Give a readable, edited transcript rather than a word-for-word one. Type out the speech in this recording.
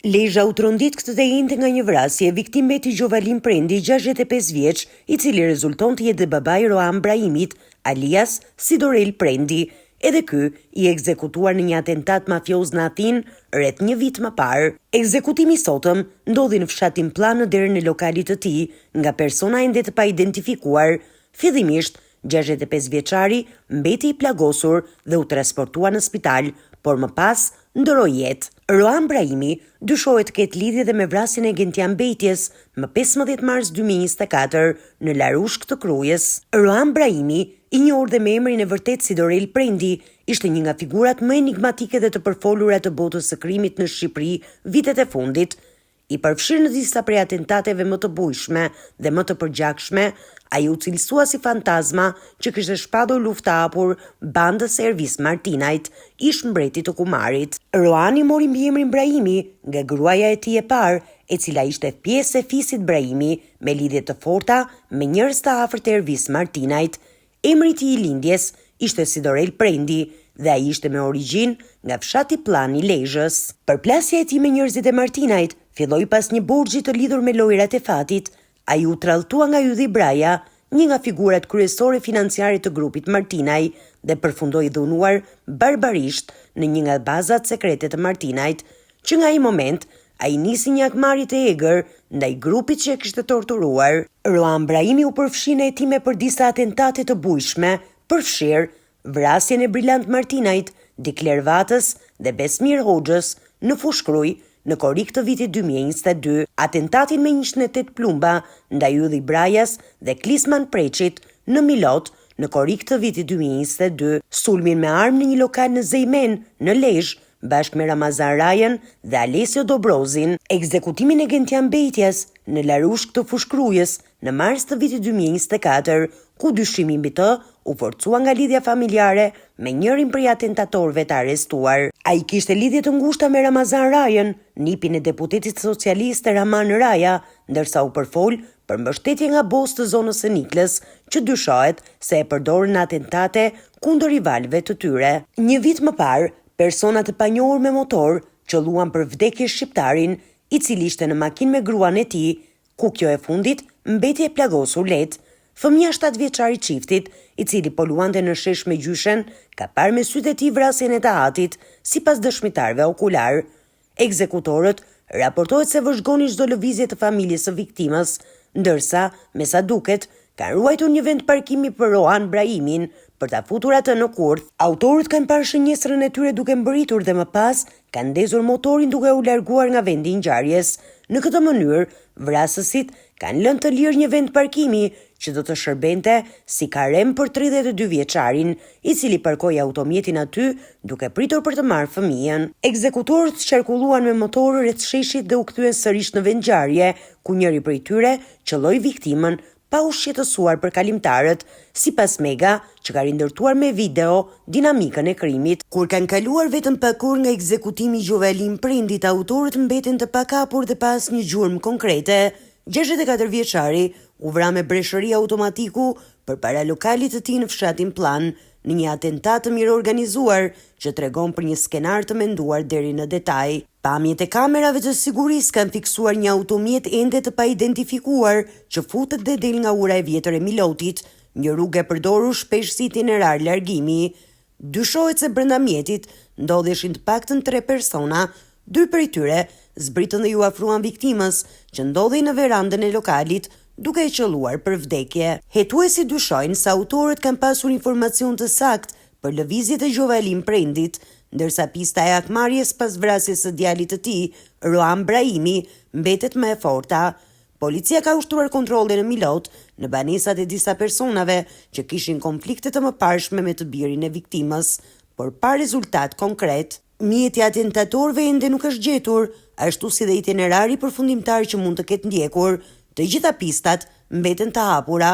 Lezhë u trondit këtë të njëjtë nga një vrasje, viktim mbeti Gjovalin Prendi, 65 vjeç, i cili rezulton të jetë babai Roan Brahimit, alias Sidorel Prendi. Edhe ky i ekzekutuar në një atentat mafioz në Athinë rreth një vit më parë. Ekzekutimi i sotëm ndodhi në fshatin Plan në derën e lokalit të tij nga persona ende të paidentifikuar. Fillimisht 65 vjeçari mbeti i plagosur dhe u transportua në spital, por më pas ndroi jetë. Roan Brahimi dyshohet të ketë lidhje dhe me vrasjen e Gentian Bejtjes më 15 mars 2024 në Larushk të Krujës. Roan Brahimi, i njohur dhe me emrin e vërtet Sidorel Prendi, ishte një nga figurat më enigmatike dhe të përfolura të botës së krimit në Shqipëri vitet e fundit. I përfshirë në disa prej atentateve më të bujshme dhe më të përgjakshme, ai u cilësua si fantazma që kishte shpadur luftë të hapur bandës Ervis Martinajt, ish mbreti të Kumarit. Roani mori mbiemrin Brahimi nga gruaja e tij e parë, e cila ishte pjesë e fisit Brahimi me lidhje të forta me njerëz të afërt të Ervis Martinajt. Emri i tij i lindjes ishte Sidorel Prendi dhe ai ishte me origjinë nga fshati Plan i Lezhës. Përplasja e tij me njerëzit e Martinajt filloi pas një borxhi të lidhur me lojrat e fatit. Ai u tralltua nga Ylli Braja, një nga figurat kryesore financiare të grupit Martinaj, dhe përfundoi dhunuar barbarisht në një nga bazat sekrete të Martinajt, që nga ai moment ai nisi një akmarrje të egër ndaj grupit që e kishte torturuar. Roan Brahimi u përfshi në hetime për disa atentate të bujshme, përfshirë vrasjen e Brillant Martinajt, Dikler Vatës dhe Besmir Hoxhës në Fushkruj në korrik të vitit 2022, atentatin me 108 plumba ndaj Ylli Brajas dhe Klisman Preçit në Milot në korrik të vitit 2022, sulmin me armë në një lokal në Zejmen në Lezhë bashkë me Ramazan Rajen dhe Alessio Dobrozin, ekzekutimin e Gentian Bejtjes në Larushk të Fushkrujës në mars të vitit 2024, ku dyshimi mbi të u forcua nga lidhja familjare me njërin prej atentatorëve të arrestuar. Ai kishte lidhje të ngushta me Ramazan Rajen, nipin e deputetit socialist Raman Raja, ndërsa u përfol për mbështetje nga bos të zonës së Niklës, që dyshohet se e përdorën në atentate kundër rivalëve të tyre. Një vit më parë, persona të panjohur me motor qelluan për vdekje shqiptarin, i cili ishte në makinë me gruan e tij, ku kjo e fundit mbeti e plagosur lehtë. Fëmia 7 vjeçar i çiftit, i cili po luante në shesh me gjyshen, ka parë me sytë e tij vrasjen e Tahatit, sipas dëshmitarëve okular. Ekzekutorët raportohet se vëzhgonin çdo lëvizje të familjes së viktimës, ndërsa, me sa duket, kanë ruajtur një vend parkimi për Roan Brahimin për ta futur atë në kurth. Autorët kanë parë shënjestrën e tyre duke mbërritur dhe më pas kanë ndezur motorin duke u larguar nga vendi i ngjarjes. Në këtë mënyrë, vrasësit kanë lënë të lirë një vend parkimi që do të shërbente si karem për 32 vjeçarin, i cili parkoi automjetin aty duke pritur për të marrë fëmijën. Ekzekutorët qarkulluan me motor rreth sheshit dhe u kthyen sërish në vend ngjarje, ku njëri prej tyre qelloi viktimën pa u shqetësuar për kalimtarët, sipas Mega, që ka rindërtuar me video dinamikën e krimit. Kur kanë kaluar vetëm pak orë nga ekzekutimi i Gjovalin Prendit, autorët mbeten të pakapur dhe pa asnjë gjurmë konkrete. 64 vjeçari u vra me breshëri automatiku përpara lokalit të tij në fshatin Plan, në një atentat të mirë organizuar që tregon për një skenar të menduar deri në detaj. Pamjet e kamerave të sigurisë kanë fiksuar një automjet ende të paidentifikuar që futet dhe del nga ura e vjetër e Milotit, një rrugë e përdorur shpesh si itinerar largimi. Dyshohet se brenda mjetit ndodheshin të paktën 3 persona, 2 prej tyre zbritën dhe ju afruan viktimës, që ndodhej në verandën e lokalit, duke e qelluar për vdekje. Hetuesi dyshojnë se autorët kanë pasur informacion të saktë për lëvizjet e Gjovalin Prendit, ndërsa pista e akmarrjes pas vrasjes së djalit të tij, Roan Brahimi, mbetet më e forta. Policia ka ushtruar kontrolle në Milot në banesat e disa personave që kishin konflikte të mëparshme me të birin e viktimës, por pa rezultat konkret. Mjeti atentatorëve ende nuk është gjetur, ashtu si dhe itinerari përfundimtar që mund të ketë ndjekur. Të gjitha pistat mbeten të hapura.